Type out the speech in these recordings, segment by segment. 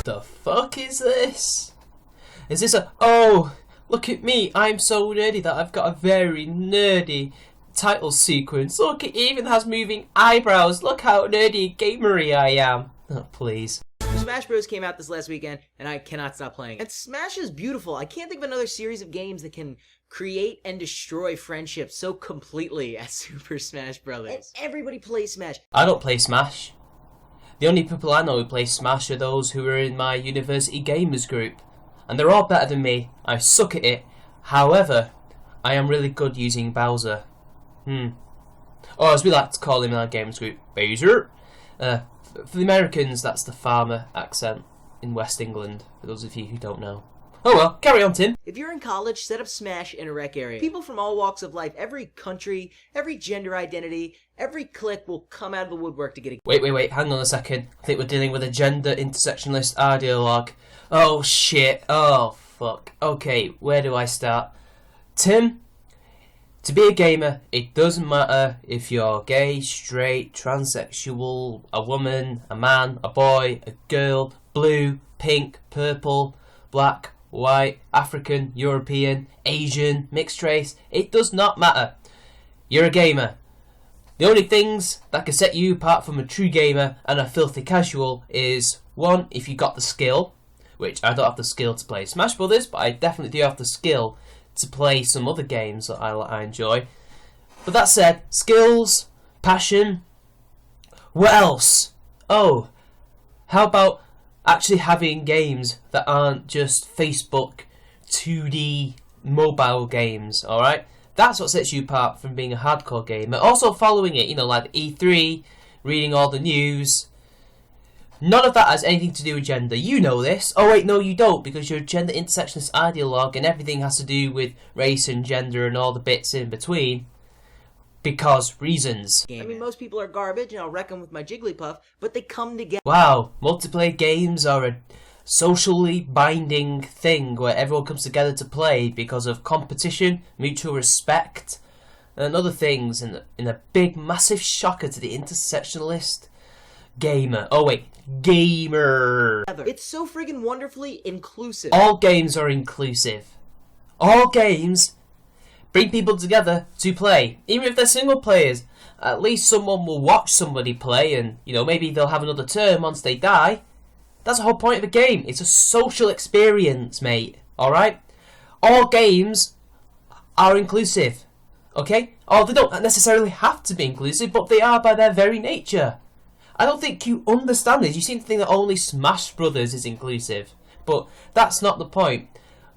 The fuck is this? Is this a... Oh, look at me. I'm so nerdy that I've got a very nerdy title sequence. Look, it even has moving eyebrows. Look how nerdy gamery I am. Oh, please. Smash Bros. Came out this last weekend, and I cannot stop playing. And Smash is beautiful. I can't think of another series of games that can create and destroy friendships so completely as Super Smash Bros. And everybody plays Smash. I don't play Smash. The only people I know who play Smash are those who are in my university gamers group. And they're all better than me. I suck at it. However, I am really good using Bowser. Or as we like to call him in our games group, Bowser. For the Americans, that's the farmer accent in West England, for those of you who don't know. Oh well, carry on, Tim. If you're in college, set up Smash in a rec area. People from all walks of life, every country, every gender identity, every clique will come out of the woodwork to get a... Wait, hang on a second. I think we're dealing with a gender intersectionalist ideologue. Oh shit, oh fuck. Okay, where do I start? Tim, to be a gamer, it doesn't matter if you're gay, straight, transsexual, a woman, a man, a boy, a girl, blue, pink, purple, black, white, African, European, Asian, mixed race. It does not matter. You're a gamer. The only things that can set you apart from a true gamer and a filthy casual is, one, if you got the skill, which I don't have the skill to play Smash Brothers, but I definitely do have the skill to play some other games that I enjoy. But that said, skills, passion, what else? Oh, how about actually having games that aren't just Facebook 2D mobile games, alright? That's what sets you apart from being a hardcore gamer. Also following it, like E3, reading all the news. None of that has anything to do with gender. You know this. Oh wait, no you don't, because you're a gender intersectionist ideologue and everything has to do with race and gender and all the bits in between. Because reasons. I mean, most people are garbage and I'll wreck them with my Jigglypuff, but they come together. Wow, multiplayer games are a socially binding thing where everyone comes together to play because of competition, mutual respect, and other things in a big, massive shocker to the intersectionalist gamer. Oh wait, gamer. It's so friggin' wonderfully inclusive. All games are inclusive. All games bring people together to play. Even if they're single players, at least someone will watch somebody play and, maybe they'll have another turn once they die. That's the whole point of the game. It's a social experience, mate. Alright? All games are inclusive. Okay? Oh, they don't necessarily have to be inclusive, but they are by their very nature. I don't think you understand this. You seem to think that only Smash Brothers is inclusive. But that's not the point.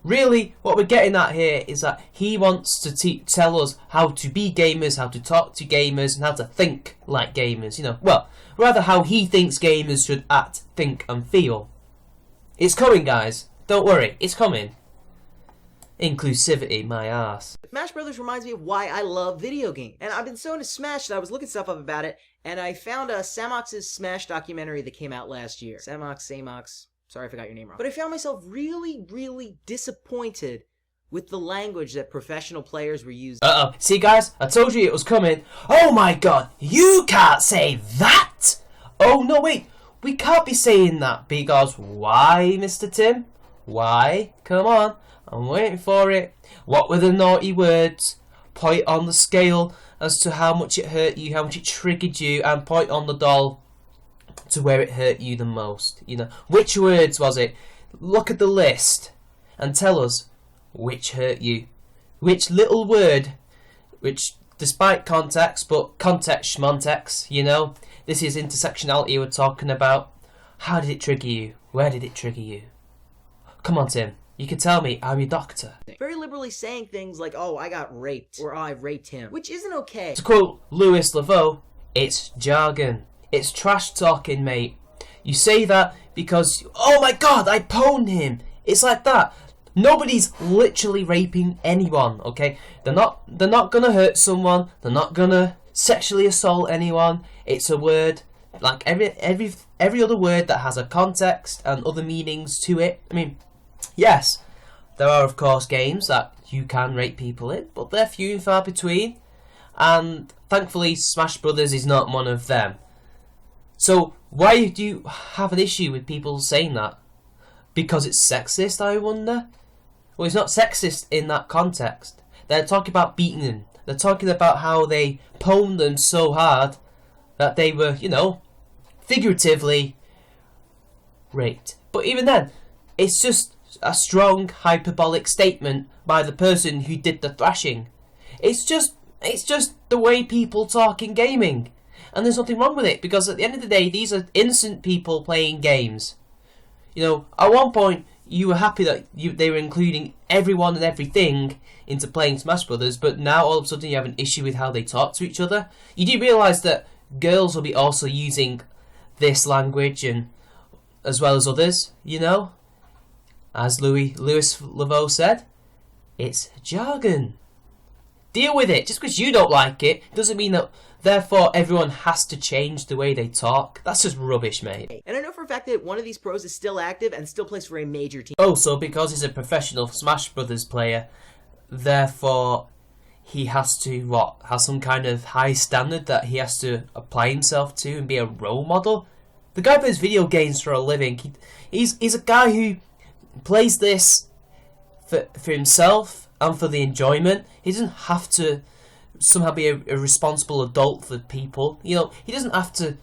Really, what we're getting at here is that he wants to tell us how to be gamers, how to talk to gamers, and how to think like gamers. Well, rather how he thinks gamers should act, think, and feel. It's coming, guys. Don't worry, it's coming. Inclusivity, my ass. Smash Brothers reminds me of why I love video games. And I've been so into Smash that I was looking stuff up about it, and I found Samox's Smash documentary that came out last year. Samox. Sorry if I got your name wrong. But I found myself really, really disappointed with the language that professional players were using. Uh-oh. See, guys? I told you it was coming. Oh my god! You can't say that! Oh, no, wait. We can't be saying that because why, Mr. Tim? Why? Come on. I'm waiting for it. What were the naughty words? Point on the scale as to how much it hurt you, how much it triggered you, and point on the doll to where it hurt you the most. Which words was it? Look at the list and tell us which hurt you. Which little word, which despite context, but context schmontext, this is intersectionality we're talking about. How did it trigger you? Where did it trigger you? Come on, Tim. You can tell me, I'm your doctor. Very liberally saying things like, oh, I got raped, or oh, I raped him, which isn't okay. To quote Louis Laveau, it's jargon. It's trash talking, mate. You say that because, oh my god, I pwned him. It's like that. Nobody's literally raping anyone, okay? They're not gonna hurt someone. They're not gonna sexually assault anyone. It's a word like every other word that has a context and other meanings to it. I mean, yes, there are of course games that you can rape people in, but they're few and far between. And thankfully, Smash Brothers is not one of them. So why do you have an issue with people saying that? Because it's sexist, I wonder? Well, it's not sexist in that context. They're talking about beating them. They're talking about how they pwned them so hard that they were, you know, figuratively raped. But even then, it's just a strong hyperbolic statement by the person who did the thrashing. It's just the way people talk in gaming. And there's nothing wrong with it, because at the end of the day, these are innocent people playing games. You know, at one point, you were happy that they were including everyone and everything into playing Smash Brothers, but now all of a sudden you have an issue with how they talk to each other. You do realise that girls will be also using this language, and as well as others, you know? As Louis Laveau said, it's jargon. Deal with it. Just because you don't like it doesn't mean that therefore everyone has to change the way they talk. That's just rubbish, mate. And I know for a fact that one of these pros is still active and still plays for a major team. Oh, so because he's a professional Smash Brothers player, therefore he has to, have some kind of high standard that he has to apply himself to and be a role model? The guy plays video games for a living. He's a guy who plays this for himself and for the enjoyment. He doesn't have to somehow be a responsible adult for people. You know, he doesn't have to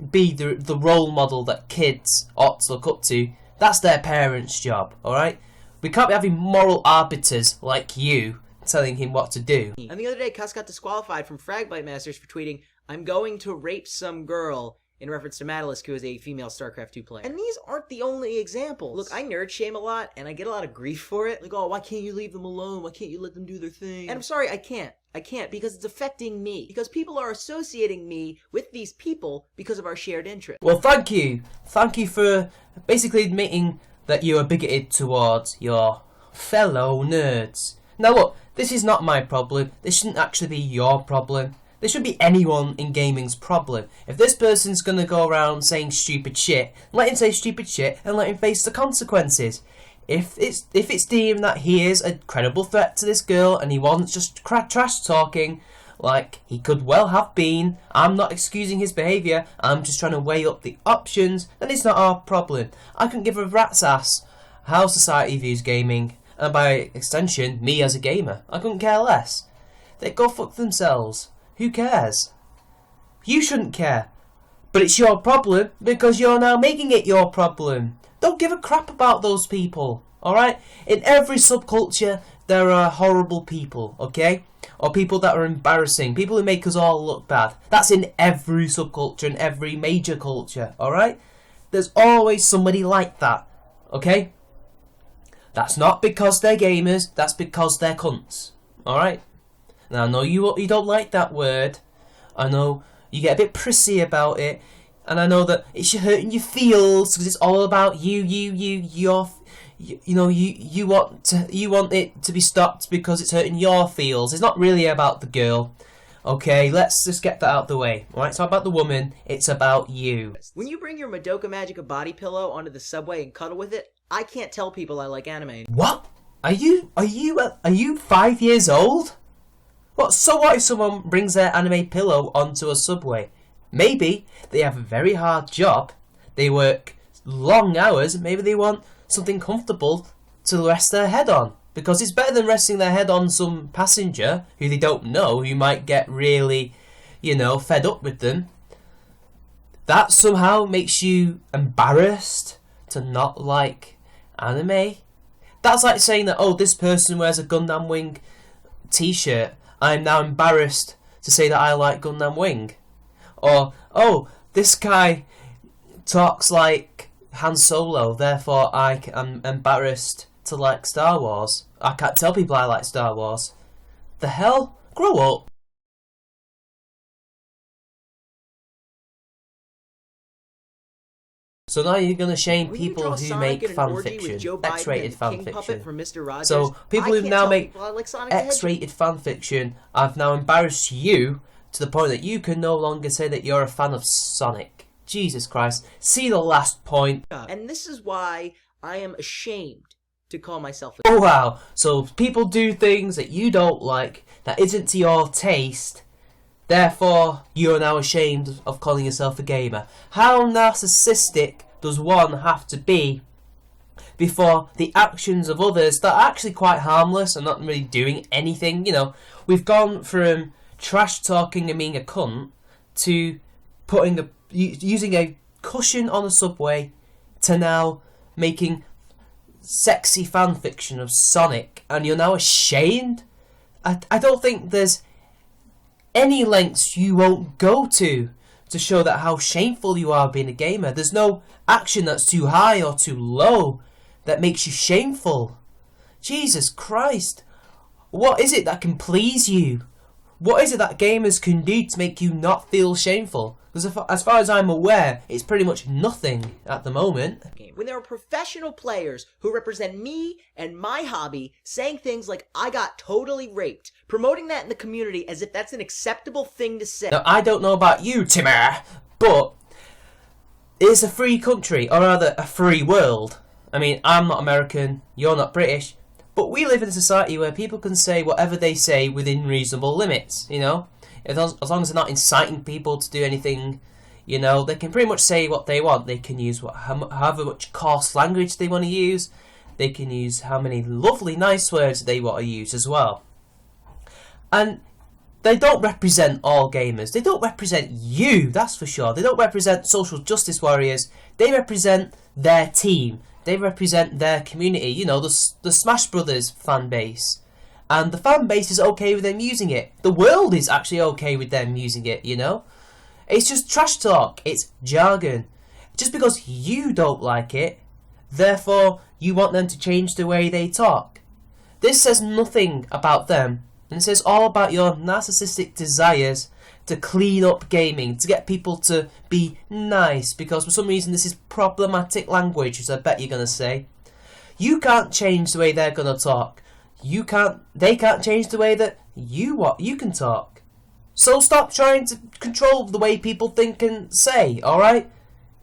be the role model that kids ought to look up to. That's their parents' job, alright? We can't be having moral arbiters like you telling him what to do. And the other day, Cuss got disqualified from Fragbite Masters for tweeting, "I'm going to rape some girl," in reference to Moralist, who is a female StarCraft 2 player. And these aren't the only examples. Look, I nerd shame a lot, and I get a lot of grief for it. Like, oh, why can't you leave them alone? Why can't you let them do their thing? And I'm sorry, I can't. I can't, because it's affecting me. Because people are associating me with these people because of our shared interest. Well, thank you. Thank you for basically admitting that you are bigoted towards your fellow nerds. Now look, this is not my problem. This shouldn't actually be your problem. This should be anyone in gaming's problem. If this person's gonna go around saying stupid shit, let him say stupid shit and let him face the consequences. If it's deemed that he is a credible threat to this girl and he wasn't just trash talking, like he could well have been, I'm not excusing his behaviour, I'm just trying to weigh up the options, then it's not our problem. I couldn't give a rat's ass how society views gaming, and by extension, me as a gamer. I couldn't care less. They go fuck themselves. Who cares? You shouldn't care. But it's your problem because you're now making it your problem. Don't give a crap about those people, alright? In every subculture, there are horrible people, okay? Or people that are embarrassing, people who make us all look bad. That's in every subculture and every major culture, alright? There's always somebody like that, okay? That's not because they're gamers, that's because they're cunts, alright? Now, I know you don't like that word. I know you get a bit prissy about it. And I know that it's hurting your feels because it's all about you want it to be stopped because it's hurting your feels. It's not really about the girl. Okay, let's just get that out of the way. Alright, it's not about the woman, it's about you. When you bring your Madoka Magica body pillow onto the subway and cuddle with it, I can't tell people I like anime. What? Are you 5 years old? What? So what if someone brings their anime pillow onto a subway? Maybe they have a very hard job, they work long hours, maybe they want something comfortable to rest their head on. Because it's better than resting their head on some passenger who they don't know, who might get really, fed up with them. That somehow makes you embarrassed to not like anime. That's like saying that, oh, this person wears a Gundam Wing t-shirt. I'm now embarrassed to say that I like Gundam Wing. Or, oh, this guy talks like Han Solo, therefore I am embarrassed to like Star Wars. I can't tell people I like Star Wars. The hell? Grow up. So now you're gonna shame people who make fanfiction, X-rated fanfiction. So people who now make X-rated fanfiction, I've now embarrassed you to the point that you can no longer say that you're a fan of Sonic. Jesus Christ. See the last point. And this is why I am ashamed to call myself a... Oh wow. So people do things that you don't like, that isn't to your taste. Therefore, you're now ashamed of calling yourself a gamer. How narcissistic does one have to be before the actions of others that are actually quite harmless and not really doing anything. You know, we've gone from trash talking and being a cunt to using a cushion on a subway to now making sexy fan fiction of Sonic, and you're now ashamed? I don't think there's any lengths you won't go to show that how shameful you are being a gamer. There's no action that's too high or too low that makes you shameful. Jesus Christ. What is it that can please you? What is it that gamers can do to make you not feel shameful? Because as far as I'm aware, it's pretty much nothing at the moment. When there are professional players who represent me and my hobby saying things like, I got totally raped, promoting that in the community as if that's an acceptable thing to say. Now, I don't know about you, Timmer, but it's a free country, or rather a free world. I mean, I'm not American, you're not British, but we live in a society where people can say whatever they say within reasonable limits, you know? As long as they're not inciting people to do anything, you know, they can pretty much say what they want. They can use however much coarse language they want to use. They can use how many lovely, nice words they want to use as well. And they don't represent all gamers. They don't represent you, that's for sure. They don't represent social justice warriors. They represent their team. They represent their community. You know, the Smash Brothers fan base. And the fan base is okay with them using it. The world is actually okay with them using it, you know? It's just trash talk. It's jargon. Just because you don't like it, therefore you want them to change the way they talk. This says nothing about them. And it says all about your narcissistic desires to clean up gaming, to get people to be nice. Because for some reason this is problematic language, as I bet you're going to say. You can't change the way they're going to talk. They can't change the way that you can talk. So stop trying to control the way people think and say, alright?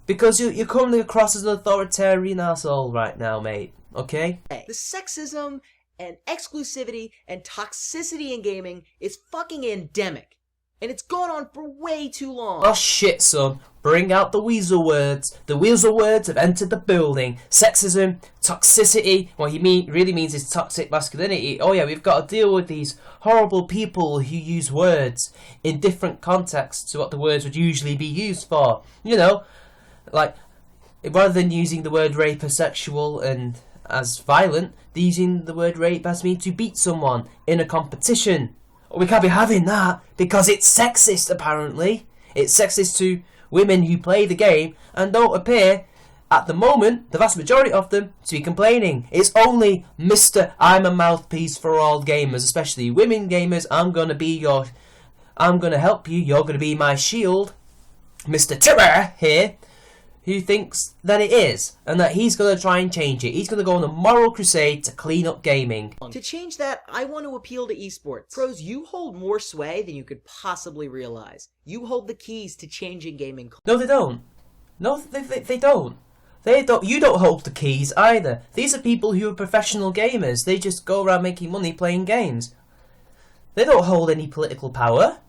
Because you're coming across as an authoritarian asshole right now, mate. Okay? The sexism and exclusivity and toxicity in gaming is fucking endemic. And it's gone on for way too long. Oh shit, son. Bring out the weasel words. The weasel words have entered the building. Sexism, toxicity. What he really means is toxic masculinity. Oh yeah, we've got to deal with these horrible people who use words in different contexts to what the words would usually be used for. You know, like, rather than using the word rape as sexual and as violent, they're using the word rape as mean to beat someone in a competition. We can't be having that because it's sexist, apparently. It's sexist to women who play the game and don't appear, at the moment, the vast majority of them, to be complaining. It's only Mr. I'm a mouthpiece for all gamers, especially women gamers. I'm going to help you. You're going to be my shield. Mr. Timmer here, who thinks that it is, and that he's going to try and change it. He's going to go on a moral crusade to clean up gaming. To change that, I want to appeal to esports. Pros, you hold more sway than you could possibly realize. You hold the keys to changing gaming. No, they don't. No, they don't. They don't. You don't hold the keys either. These are people who are professional gamers. They just go around making money playing games. They don't hold any political power.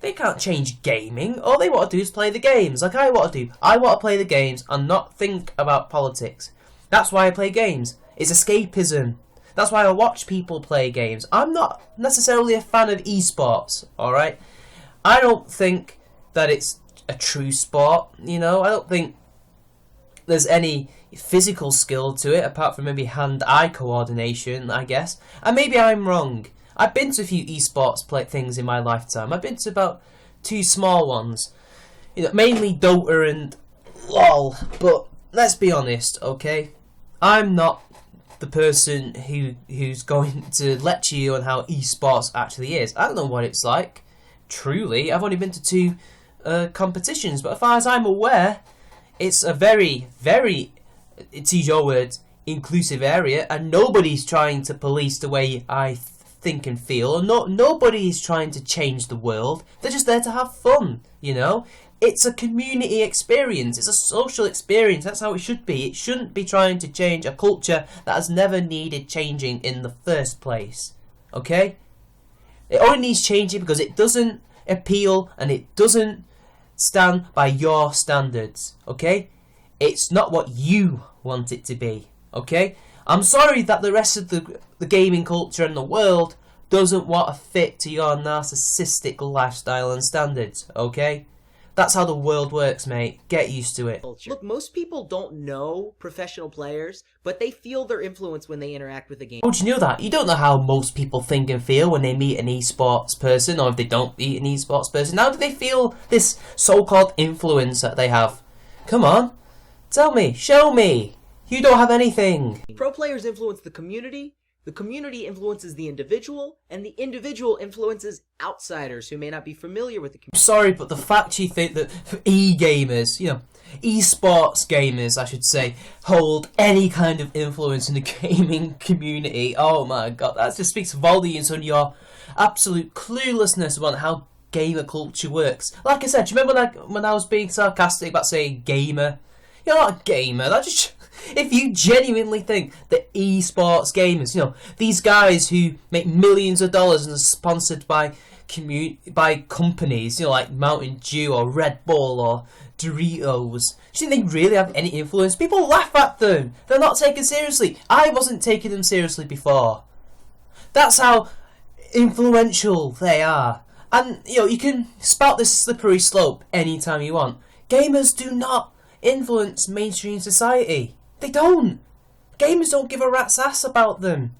They can't change gaming. All they want to do is play the games, like I want to do. I want to play the games and not think about politics. That's why I play games. It's escapism. That's why I watch people play games. I'm not necessarily a fan of esports, alright? I don't think that it's a true sport, you know? I don't think there's any physical skill to it, apart from maybe hand-eye coordination, I guess. And maybe I'm wrong. I've been to a few esports things in my lifetime. I've been to about 2 small ones. You know, mainly Dota and LOL. But let's be honest, okay? I'm not the person who's going to lecture you on how esports actually is. I don't know what it's like. Truly, I've only been to 2 competitions. But as far as I'm aware, it's a very, very, to use your words, inclusive area. And nobody's trying to police the way I think and feel, and nobody is trying to change the world. They're just there to have fun, you know? It's a community experience. It's a social experience. That's how it should be. It shouldn't be trying to change a culture that has never needed changing in the first place. Okay? It only needs changing because it doesn't appeal and it doesn't stand by your standards. Okay? It's not what you want it to be. Okay? I'm sorry that the rest of the gaming culture and the world doesn't want to fit to your narcissistic lifestyle and standards, okay? That's how the world works, mate. Get used to it. Look, most people don't know professional players, but they feel their influence when they interact with the game. How do you know that? You don't know how most people think and feel when they meet an esports person, or if they don't meet an esports person. How do they feel this so-called influence that they have? Come on. Tell me. Show me. You don't have anything. Pro players influence the community influences the individual, and the individual influences outsiders who may not be familiar with the community. Sorry, but the fact you think that e-gamers, esports gamers, I should say, hold any kind of influence in the gaming community, oh my god, that just speaks volumes on your absolute cluelessness about how gamer culture works. Like I said, do you remember when I was being sarcastic about saying gamer? You're not a gamer, that just... If you genuinely think that esports gamers, these guys who make millions of dollars and are sponsored by companies, like Mountain Dew or Red Bull or Doritos, do you think they really have any influence? People laugh at them. They're not taken seriously. I wasn't taking them seriously before. That's how influential they are. And, you can spout this slippery slope anytime you want. Gamers do not influence mainstream society. They don't. Gamers don't give a rat's ass about them.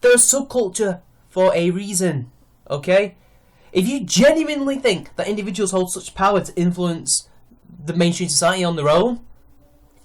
They're a subculture for a reason, okay? If you genuinely think that individuals hold such power to influence the mainstream society on their own,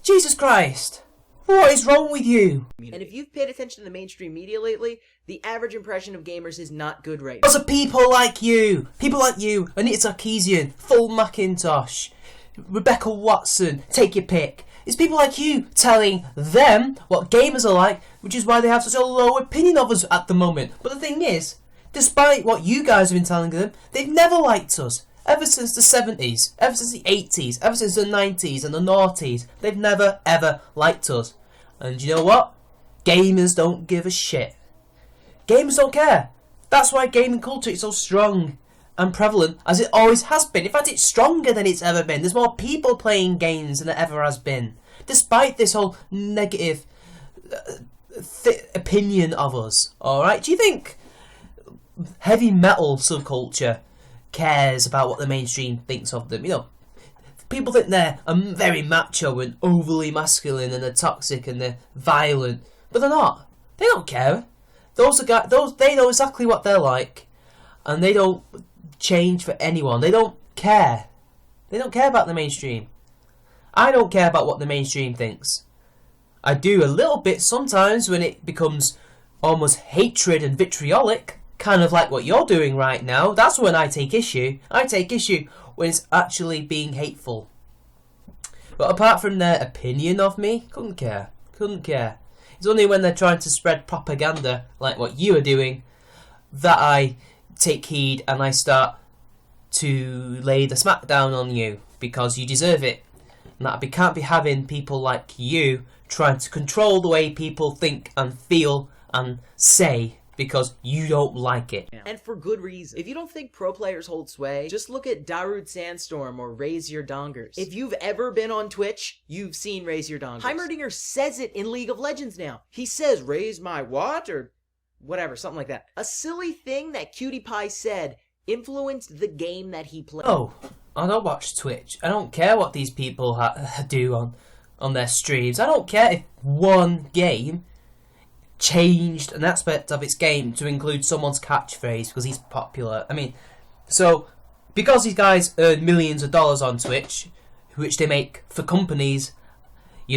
Jesus Christ, what is wrong with you? And if you've paid attention to the mainstream media lately, the average impression of gamers is not good right now. Because of people like you, Anita Sarkeesian, Full Macintosh, Rebecca Watson, take your pick. It's people like you telling them what gamers are like, which is why they have such a low opinion of us at the moment. But the thing is, despite what you guys have been telling them, they've never liked us. Ever since the 70s, ever since the 80s, ever since the 90s and the noughties, they've never ever liked us. And you know what? Gamers don't give a shit. Gamers don't care. That's why gaming culture is so strong and prevalent as it always has been. In fact, it's stronger than it's ever been. There's more people playing games than there ever has been. Despite this whole negative opinion of us, alright? Do you think heavy metal subculture cares about what the mainstream thinks of them? People think they're very macho and overly masculine and they're toxic and they're violent. But they're not. They don't care. They know exactly what they're like. And they don't change for anyone. They don't care. They don't care about the mainstream. I don't care about what the mainstream thinks. I do a little bit sometimes when it becomes almost hatred and vitriolic, kind of like what you're doing right now. That's when I take issue. I take issue when it's actually being hateful. But apart from their opinion of me, couldn't care. It's only when they're trying to spread propaganda like what you are doing that I take heed and I start to lay the smackdown on you because you deserve it. And that I can't be having people like you trying to control the way people think and feel and say because you don't like it. And for good reason. If you don't think pro players hold sway, just look at Darude Sandstorm or Raise Your Dongers. If you've ever been on Twitch, you've seen Raise Your Dongers. Heimerdinger says it in League of Legends now. He says, raise my what? Or whatever, something like that. A silly thing that Cutie Pie said influenced the game that he played. Oh, I don't watch Twitch. I don't care what these people do on their streams. I don't care if one game changed an aspect of its game to include someone's catchphrase because he's popular. So because these guys earn millions of dollars on Twitch, which they make for companies, they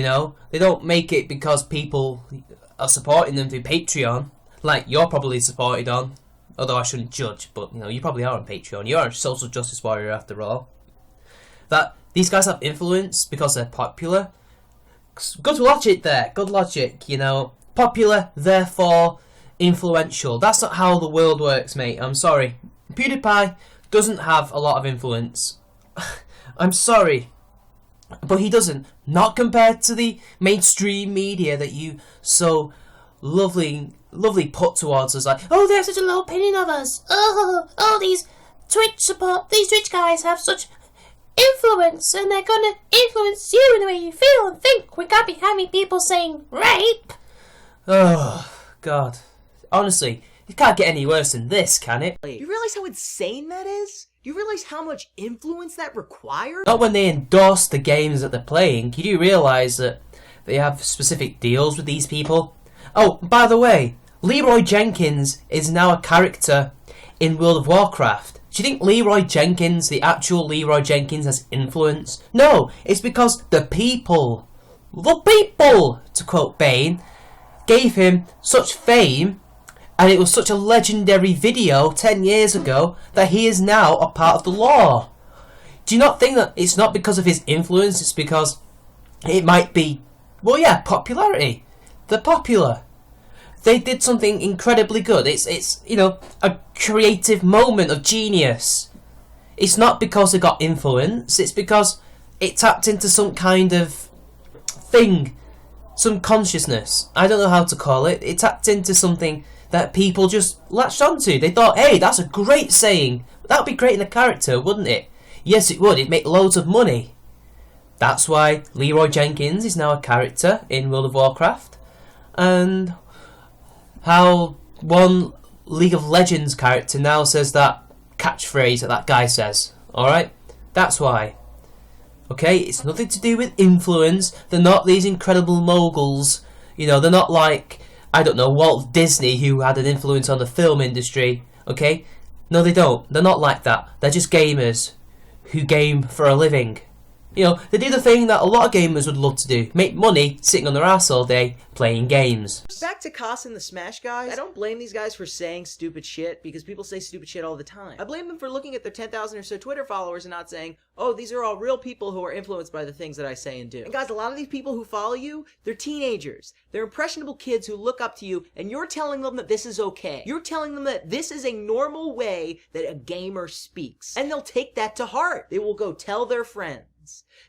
don't make it because people are supporting them through Patreon, like you're probably supported on. Although I shouldn't judge, but you probably are on Patreon. You are a social justice warrior after all. That these guys have influence because they're popular. Good logic there. Good logic, Popular, therefore influential. That's not how the world works, mate. I'm sorry. PewDiePie doesn't have a lot of influence. I'm sorry. But he doesn't. Not compared to the mainstream media that you so lovely put towards us, like, oh, they have such a low opinion of us. Oh, these Twitch guys have such influence, and they're gonna influence you in the way you feel and think. We can't be having people saying rape. Oh, God. Honestly, it can't get any worse than this, can it? Do you realize how insane that is? Do you realize how much influence that requires? Not when they endorse the games that they're playing. You do realise that they have specific deals with these people. Oh, by the way, Leroy Jenkins is now a character in World of Warcraft. Do you think Leroy Jenkins, the actual Leroy Jenkins, has influence? No, it's because the people, to quote Bane, gave him such fame, and it was such a legendary video 10 years ago that he is now a part of the law. Do you not think that it's not because of his influence, it's because it might be, well, yeah, popularity. They're popular. They did something incredibly good. It's you know, a creative moment of genius. It's not because they got influence, it's because it tapped into some kind of thing, some consciousness. I don't know how to call it. It tapped into something that people just latched onto. They thought, hey, that's a great saying. That would be great in a character, wouldn't it? Yes, it would. It'd make loads of money. That's why Leroy Jenkins is now a character in World of Warcraft. And how one League of Legends character now says that catchphrase that guy says. Alright? That's why. Okay? It's nothing to do with influence. They're not these incredible moguls. You know, they're not like, I don't know, Walt Disney, who had an influence on the film industry. Okay? No, they don't. They're not like that. They're just gamers who game for a living. You know, they do the thing that a lot of gamers would love to do. Make money sitting on their ass all day playing games. Back to Koss and the Smash guys. I don't blame these guys for saying stupid shit because people say stupid shit all the time. I blame them for looking at their 10,000 or so Twitter followers and not saying, oh, these are all real people who are influenced by the things that I say and do. And guys, a lot of these people who follow you, they're teenagers. They're impressionable kids who look up to you, and you're telling them that this is okay. You're telling them that this is a normal way that a gamer speaks. And they'll take that to heart. They will go tell their friends.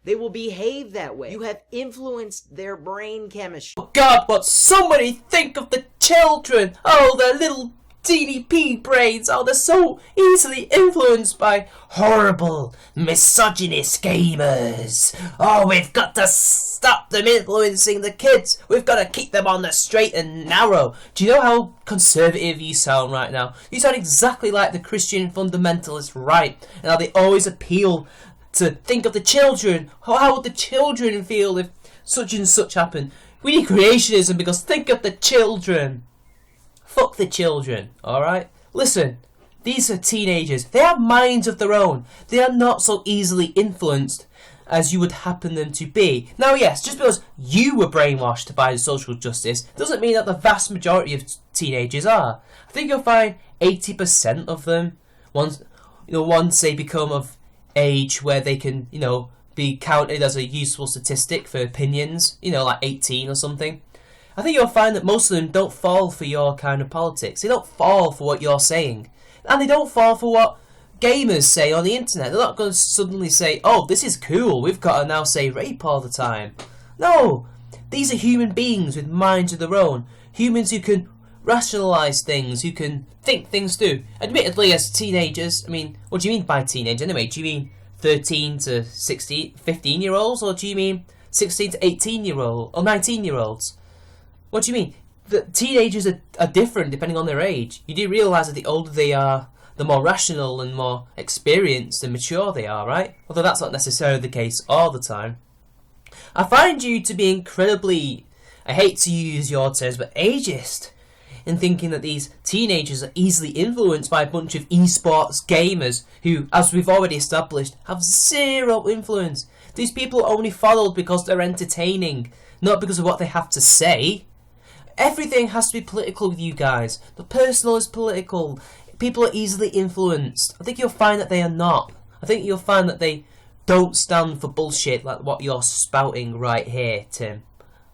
They will behave that way. You have influenced their brain chemistry. Oh God, what somebody think of the children! Oh, their little teeny pea brains! Oh, they're so easily influenced by horrible, misogynist gamers! Oh, we've got to stop them influencing the kids! We've got to keep them on the straight and narrow! Do you know how conservative you sound right now? You sound exactly like the Christian fundamentalist right, and how they always appeal to think of the children. How would the children feel if such and such happened? We need creationism because think of the children. Fuck the children, alright? Listen, these are teenagers. They have minds of their own. They are not so easily influenced as you would happen them to be. Now yes, just because you were brainwashed by social justice doesn't mean that the vast majority of teenagers are. I think you'll find 80% of them, once they become of age where they can, you know, be counted as a useful statistic for opinions, you know, like 18 or something. I think you'll find that most of them don't fall for your kind of politics. They don't fall for what you're saying. And they don't fall for what gamers say on the internet. They're not going to suddenly say, oh, this is cool, we've got to now say rape all the time. No! These are human beings with minds of their own. Humans who can rationalise things, who can think things through. Admittedly, as teenagers, I mean, what do you mean by teenage anyway? Do you mean 13 to 16, 15-year-olds, or do you mean 16 to 18-year-olds, or 19-year-olds? What do you mean? The teenagers are different depending on their age. You do realise that the older they are, the more rational and more experienced and mature they are, right? Although that's not necessarily the case all the time. I find you to be incredibly, I hate to use your terms, but ageist, in thinking that these teenagers are easily influenced by a bunch of esports gamers who, as we've already established, have zero influence. These people are only followed because they're entertaining, not because of what they have to say. Everything has to be political with you guys. The personal is political. People are easily influenced. I think you'll find that they are not. I think you'll find that they don't stand for bullshit like what you're spouting right here, Tim.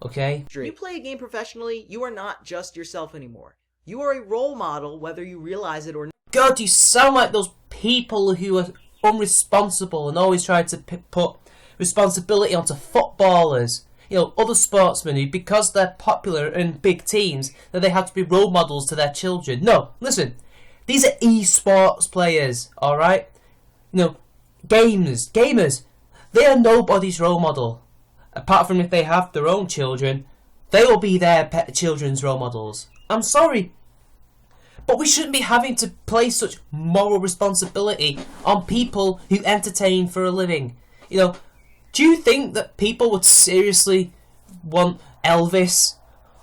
Okay? You play a game professionally, you are not just yourself anymore. You are a role model, whether you realize it or not. God, you sound like those people who are unresponsible and always try to put responsibility onto footballers. You know, other sportsmen who, because they're popular in big teams, that they have to be role models to their children. No, listen. These are esports players, alright? You know, gamers, they are nobody's role model. Apart from if they have their own children, they will be their pet children's role models. I'm sorry, but we shouldn't be having to place such moral responsibility on people who entertain for a living. You know, do you think that people would seriously want Elvis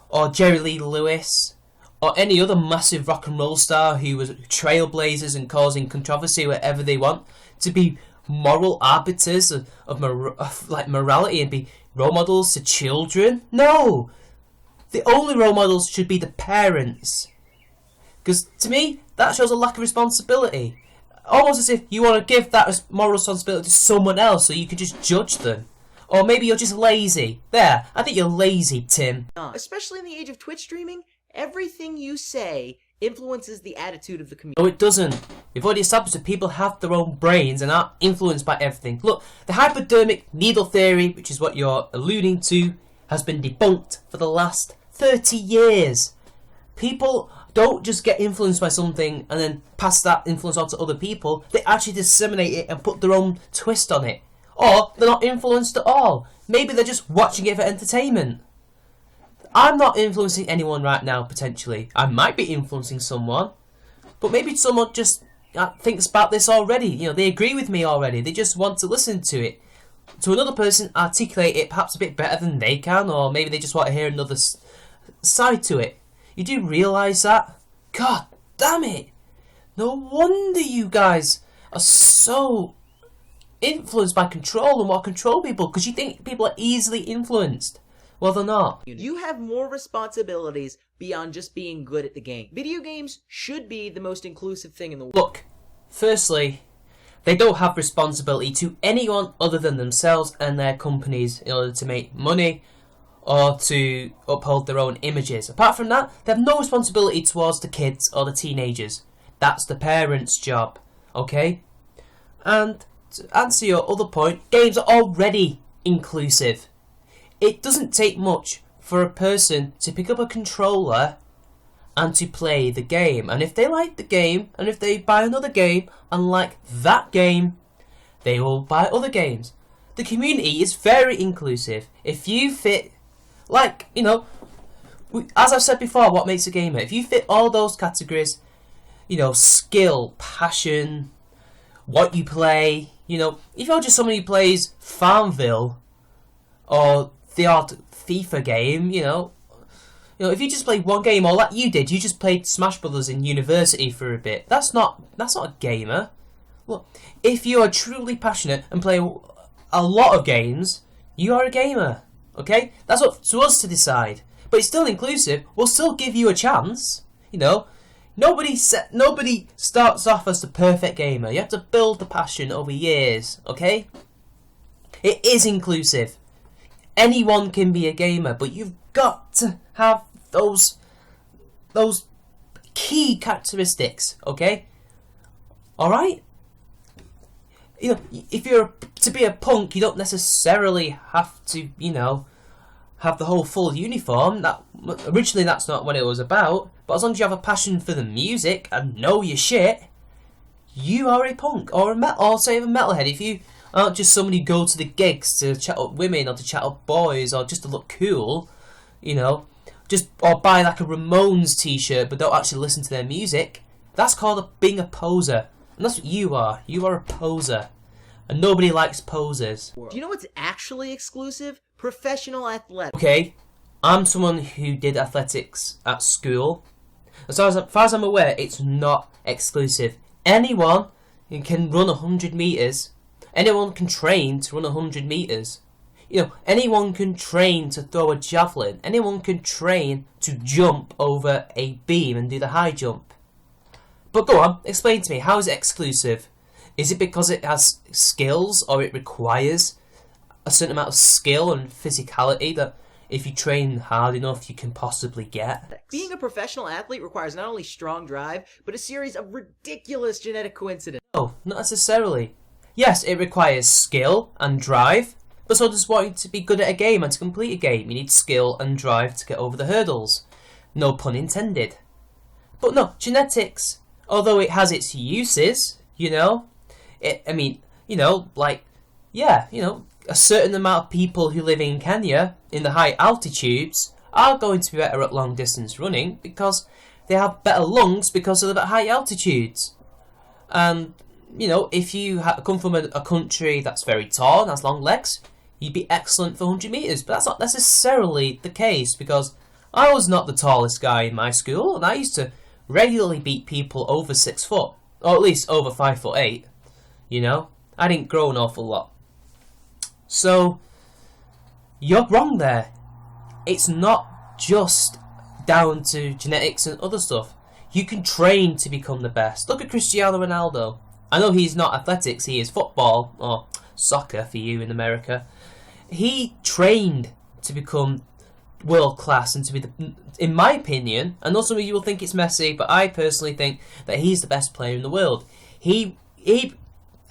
or Jerry Lee Lewis or any other massive rock and roll star who was trailblazers and causing controversy wherever they want to be moral arbiters of morality and be role models to children? No! The only role models should be the parents. Because to me, that shows a lack of responsibility. Almost as if you want to give that moral responsibility to someone else so you can just judge them. Or maybe you're just lazy. There, I think you're lazy, Tim. Especially in the age of Twitch streaming, everything you say influences the attitude of the community. No, it doesn't. We've already established that people have their own brains and aren't influenced by everything. Look, the hypodermic needle theory, which is what you're alluding to, has been debunked for the last 30 years. People don't just get influenced by something and then pass that influence on to other people. They actually disseminate it and put their own twist on it. Or they're not influenced at all. Maybe they're just watching it for entertainment. I'm not influencing anyone right now, potentially. I might be influencing someone. But maybe someone just thinks about this already. You know, they agree with me already. They just want to listen to it. To another person, articulate it perhaps a bit better than they can. Or maybe they just want to hear another side to it. You do realise that? God damn it! No wonder you guys are so influenced by control and want to control people, because you think people are easily influenced. Well, they're not. You have more responsibilities beyond just being good at the game. Video games should be the most inclusive thing in the world. Look, firstly, they don't have responsibility to anyone other than themselves and their companies in order to make money or to uphold their own images. Apart from that, they have no responsibility towards the kids or the teenagers. That's the parents' job, okay? And to answer your other point, games are already inclusive. It doesn't take much for a person to pick up a controller and to play the game. And if they like the game, and if they buy another game and like that game, they will buy other games. The community is very inclusive. If you fit, like, you know, as I've said before, what makes a gamer? If you fit all those categories, you know, skill, passion, what you play, you know, if you're just somebody who plays Farmville or the odd FIFA game, you know, if you just play one game, or like you did, you just played Smash Brothers in university for a bit. That's not a gamer. Look, if you are truly passionate and play a lot of games, you are a gamer. Okay, that's up to us to decide. But it's still inclusive. We'll still give you a chance. You know, nobody starts off as the perfect gamer. You have to build the passion over years. Okay, it is inclusive. Anyone can be a gamer, but you've got to have those key characteristics, okay? Alright? You know, if you're to be a punk, you don't necessarily have to, you know, have the whole full uniform. That originally that's not what it was about, but as long as you have a passion for the music and know your shit, you are a punk or say a metalhead. If you aren't just somebody who go to the gigs to chat up women or to chat up boys or just to look cool, you know, or buy like a Ramones t-shirt but don't actually listen to their music, that's called being a poser. And that's what you are. You are a poser. And nobody likes posers. Do you know what's actually exclusive? Professional athletics. Okay, I'm someone who did athletics at school. As far as I'm aware, it's not exclusive. Anyone who can run 100 metres, anyone can train to run 100 metres. You know, anyone can train to throw a javelin. Anyone can train to jump over a beam and do the high jump. But go on, explain to me, how is it exclusive? Is it because it has skills, or it requires a certain amount of skill and physicality that if you train hard enough you can possibly get? Being a professional athlete requires not only strong drive, but a series of ridiculous genetic coincidences. No, not necessarily. Yes, it requires skill and drive, but so does wanting to be good at a game and to complete a game. You need skill and drive to get over the hurdles. No pun intended. But no, genetics, although it has its uses, you know, a certain amount of people who live in Kenya in the high altitudes are going to be better at long distance running because they have better lungs because they live at high altitudes. And, if you come from a country that's very tall and has long legs, you'd be excellent for 100 metres. But that's not necessarily the case, because I was not the tallest guy in my school, and I used to regularly beat people over 6 foot, or at least over 5'8". I didn't grow an awful lot. So, you're wrong there. It's not just down to genetics and other stuff. You can train to become the best. Look at Cristiano Ronaldo. I know he's not athletics, he is football, or soccer for you in America. He trained to become world class and to be in my opinion, and also you will think it's Messi, but I personally think that he's the best player in the world. He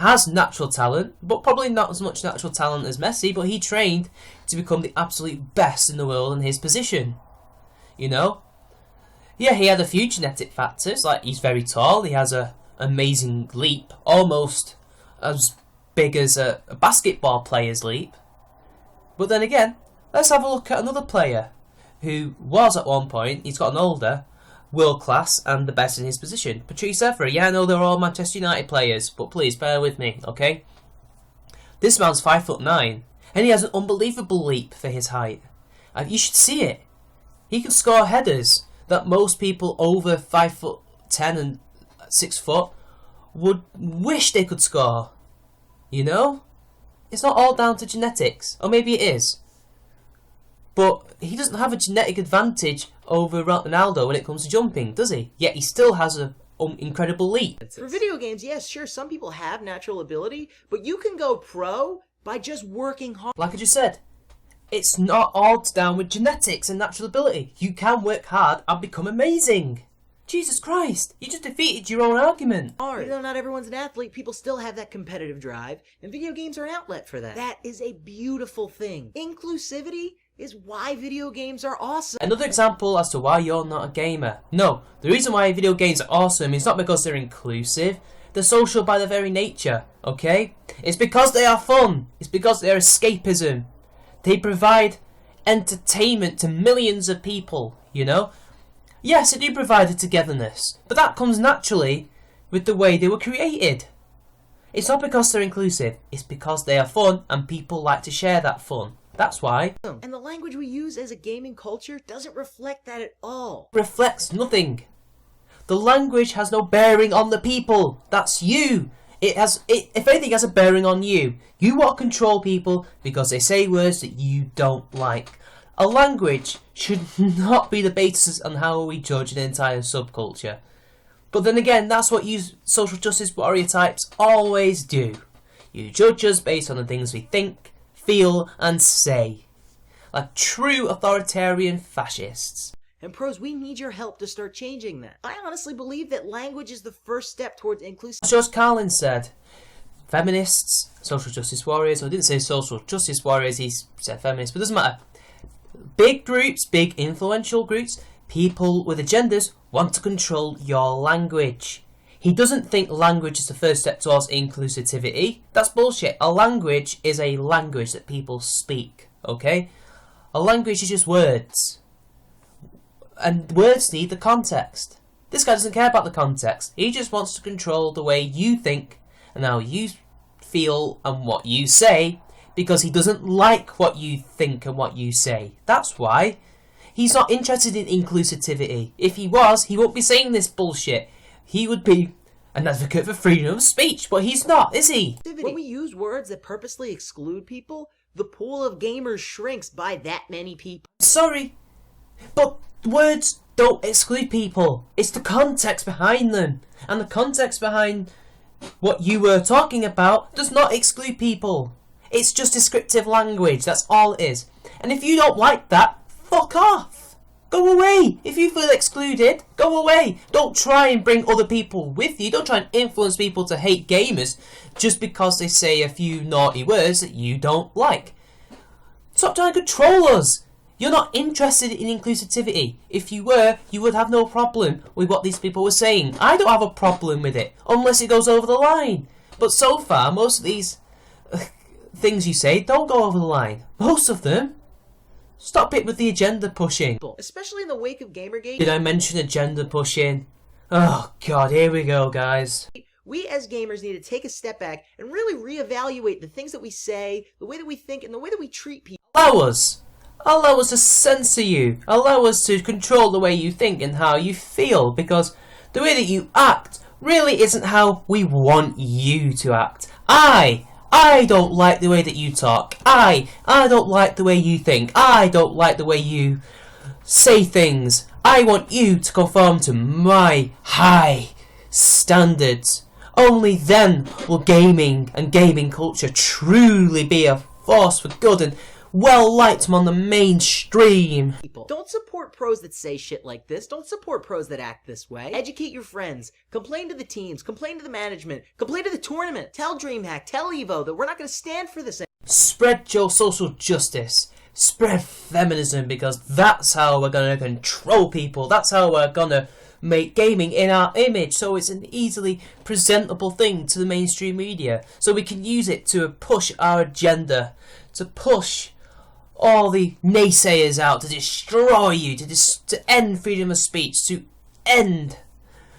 has natural talent, but probably not as much natural talent as Messi, but he trained to become the absolute best in the world in his position. Yeah, he had a few genetic factors, like he's very tall, he has a amazing leap, almost as big as a basketball player's leap. But then again, let's have a look at another player who was at one point, he's gotten older, world class and the best in his position. Patrice Evra. Yeah, I know they're all Manchester United players, but please bear with me, okay? This man's 5'9", and he has an unbelievable leap for his height. You should see it. He can score headers that most people over 5'10" and 6 foot would wish they could score. It's not all down to genetics, or maybe it is. But he doesn't have a genetic advantage over Ronaldo when it comes to jumping, does he? Yet he still has an incredible leap. For video games, yes, sure, some people have natural ability, but you can go pro by just working hard. Like I just said, it's not all down with genetics and natural ability. You can work hard and become amazing. Jesus Christ, you just defeated your own argument. Even though not everyone's an athlete, people still have that competitive drive, and video games are an outlet for that. That is a beautiful thing. Inclusivity is why video games are awesome. Another example as to why you're not a gamer. No, the reason why video games are awesome is not because they're inclusive. They're social by their very nature, okay? It's because they are fun. It's because they're escapism. They provide entertainment to millions of people, Yes, they do provide a togetherness, but that comes naturally with the way they were created. It's not because they're inclusive, it's because they are fun and people like to share that fun. That's why. And the language we use as a gaming culture doesn't reflect that at all. Reflects nothing. The language has no bearing on the people. That's you. If anything, has a bearing on you. You want to control people because they say words that you don't like. A language should not be the basis on how we judge an entire subculture. But then again, that's what you social justice warrior types always do. You judge us based on the things we think, feel and say. Like true authoritarian fascists. And pros, we need your help to start changing that. I honestly believe that language is the first step towards inclusivity. George Carlin said, feminists, social justice warriors, I didn't say social justice warriors, he said feminists, but it doesn't matter. Big groups, big influential groups, people with agendas want to control your language. He doesn't think language is the first step towards inclusivity. That's bullshit. A language is a language that people speak, okay? A language is just words. And words need the context. This guy doesn't care about the context. He just wants to control the way you think and how you feel and what you say, because he doesn't like what you think and what you say. That's why. He's not interested in inclusivity. If he was, he wouldn't be saying this bullshit. He would be an advocate for freedom of speech, but he's not, is he? When we use words that purposely exclude people, the pool of gamers shrinks by that many people. Sorry, but words don't exclude people. It's the context behind them. And the context behind what you were talking about does not exclude people. It's just descriptive language, that's all it is. And if you don't like that, fuck off. Go away. If you feel excluded, go away. Don't try and bring other people with you. Don't try and influence people to hate gamers just because they say a few naughty words that you don't like. Stop trying to control us. You're not interested in inclusivity. If you were, you would have no problem with what these people were saying. I don't have a problem with it, unless it goes over the line. But so far, most of these things you say don't go over the line. Most of them. Stop it with the agenda pushing. Especially in the wake of Gamergate. Did I mention agenda pushing? Oh god, here we go, guys. We as gamers need to take a step back and really reevaluate the things that we say, the way that we think, and the way that we treat people. Allow us to censor you. Allow us to control the way you think and how you feel, because the way that you act really isn't how we want you to act. I don't like the way that you talk. I don't like the way you think. I don't like the way you say things. I want you to conform to my high standards. Only then will gaming and gaming culture truly be a force for good and well liked among the mainstream. Don't support pros that say shit like this. Don't support pros that act this way. Educate your friends. Complain to the teams. Complain to the management. Complain to the tournament. Tell DreamHack. Tell Evo that we're not going to stand for this. Spread your social justice. Spread feminism, because that's how we're going to control people. That's how we're going to make gaming in our image, so it's an easily presentable thing to the mainstream media, so we can use it to push our agenda, to push all the naysayers out, to destroy you, to end freedom of speech, to end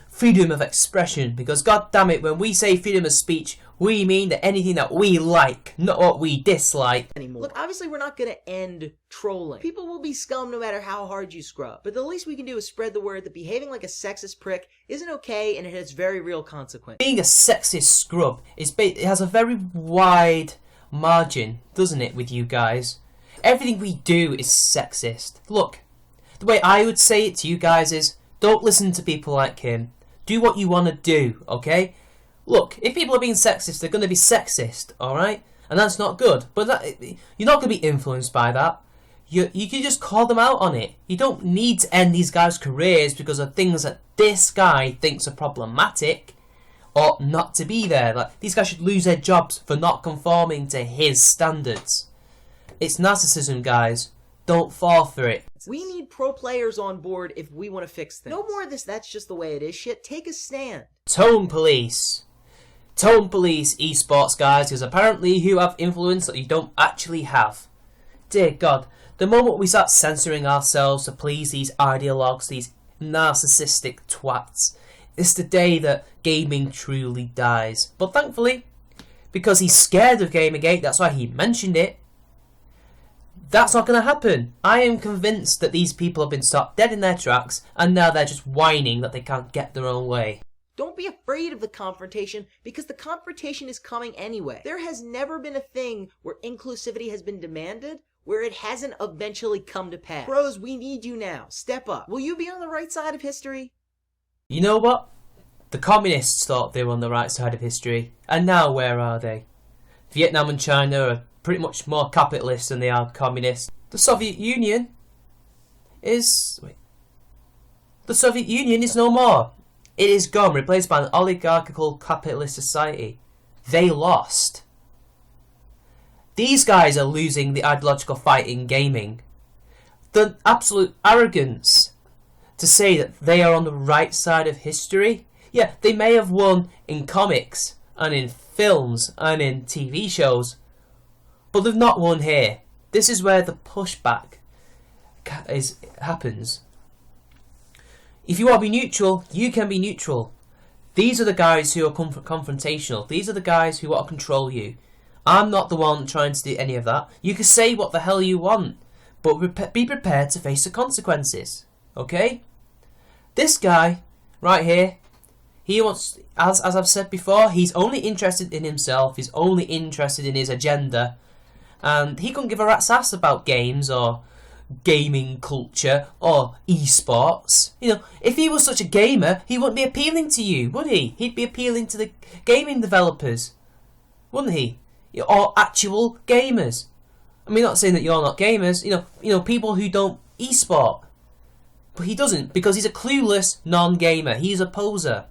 freedom of expression. Because god damn it, when we say freedom of speech, we mean that anything that we like, not what we dislike anymore. Look, obviously we're not going to end trolling. People will be scum no matter how hard you scrub. But the least we can do is spread the word that behaving like a sexist prick isn't okay, and it has very real consequences. Being a sexist scrub, it has a very wide margin, doesn't it, with you guys? Everything we do is sexist. Look, the way I would say it to you guys is, don't listen to people like him. Do what you want to do, okay? Look, if people are being sexist, they're going to be sexist, alright? And that's not good. But you're not going to be influenced by that. You can just call them out on it. You don't need to end these guys' careers because of things that this guy thinks are problematic or not to be there. Like, these guys should lose their jobs for not conforming to his standards. It's narcissism, guys. Don't fall for it. We need pro players on board if we want to fix things. No more of this, that's just the way it is shit. Take a stand. Tone police. Tone police esports guys, because apparently you have influence that you don't actually have. Dear God, the moment we start censoring ourselves to please these ideologues, these narcissistic twats, it's the day that gaming truly dies. But thankfully, because he's scared of Gamergate, that's why he mentioned it, that's not going to happen. I am convinced that these people have been stopped dead in their tracks, and now they're just whining that they can't get their own way. Don't be afraid of the confrontation, because the confrontation is coming anyway. There has never been a thing where inclusivity has been demanded where it hasn't eventually come to pass. Pros, we need you now. Step up. Will you be on the right side of history? You know what? The communists thought they were on the right side of history, and now where are they? Vietnam and China are pretty much more capitalist than they are communist. The Soviet Union is... The Soviet Union is no more. It is gone, replaced by an oligarchical capitalist society. They lost. These guys are losing the ideological fight in gaming. The absolute arrogance to say that they are on the right side of history. Yeah, they may have won in comics and in films and in TV shows, but they've not won here. This is where the pushback happens. If you want to be neutral, you can be neutral. These are the guys who are confrontational. These are the guys who want to control you. I'm not the one trying to do any of that. You can say what the hell you want, but be prepared to face the consequences. Okay? This guy, right here, he wants, as I've said before, he's only interested in himself. He's only interested in his agenda. And he couldn't give a rat's ass about games or gaming culture or esports. You know, if he was such a gamer, he wouldn't be appealing to you, would he? He'd be appealing to the gaming developers, wouldn't he? Or actual gamers. I mean, not saying that you're not gamers. You know, people who don't esport. But he doesn't, because he's a clueless non-gamer. He's a poser.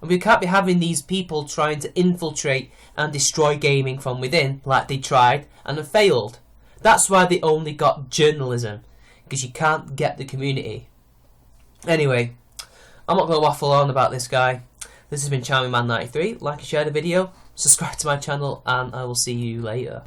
And we can't be having these people trying to infiltrate and destroy gaming from within, like they tried and have failed. That's why they only got journalism, because you can't get the community. Anyway, I'm not going to waffle on about this guy. This has been Charming Man 93. Like and share the video. subscribe to my channel, and I will see you later.